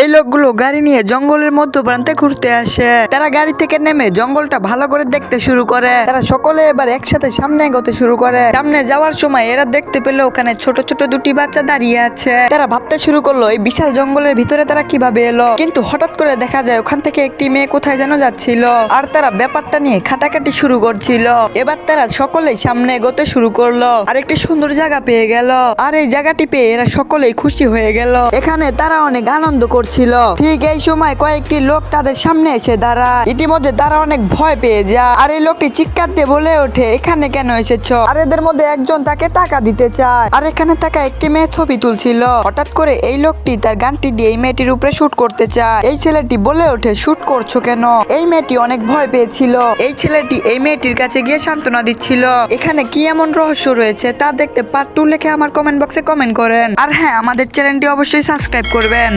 এই লোকগুলো গাড়ি নিয়ে জঙ্গলের মধ্য প্রান্তে ঘুরতে আসে। তারা গাড়ি থেকে নেমে জঙ্গলটা ভালো করে দেখতে শুরু করে। তারা সকলে এবার একসাথে সামনে এগোতে শুরু করে। সামনে যাওয়ার সময় এরা দেখতে পেল ওখানে ছোট ছোট দুটি বাচ্চা দাঁড়িয়ে আছে। তারা ভাবতে শুরু করলো এই বিশাল জঙ্গলের ভিতরে তারা কিভাবে এলো। কিন্তু হঠাৎ করে দেখা যায় ওখান থেকে একটি মেয়ে কোথায় যেন যাচ্ছিল, আর তারা ব্যাপারটা নিয়ে খাটাখাটি শুরু করছিল। এবার তারা সকলেই সামনে এগোতে শুরু করলো আর একটি সুন্দর জায়গা পেয়ে গেল। আর এই জায়গাটি পেয়ে এরা সকলেই খুশি হয়ে গেল। এখানে তারা অনেক আনন্দ করছিল। ঠিক এই সময় কয়েকটি লোক তাদের সামনে এসে দাঁড়ায়। ইতিমধ্যে তারা অনেক ভয় পেয়ে যায়। আর এই লোকটি চিৎকার দিয়ে বলে ওঠে, এখানে কেন এসেছো? আর এদের মধ্যে একজন তাকে টাকা দিতে চায়। আর এখানে থাকা একটি মেয়ে ছবি তুলছিল। হঠাৎ করে এই লোকটি তার গানটি দিয়ে এই মেয়েটির উপরে শুট করতে চায়। এই ছেলেটি বলে ওঠে, শুট করছো কেন? এই মেয়েটি অনেক ভয় পেয়েছিল। এই ছেলেটি এই মেয়েটির কাছে গিয়ে সান্ত্বনা দিচ্ছিল। এখানে কি এমন রহস্য রয়েছে তা দেখতে পার্ট 2 লিখে আমার কমেন্ট বক্সে কমেন্ট করেন। আর হ্যাঁ, আমাদের চ্যানেলটি অবশ্যই সাবস্ক্রাইব করবেন।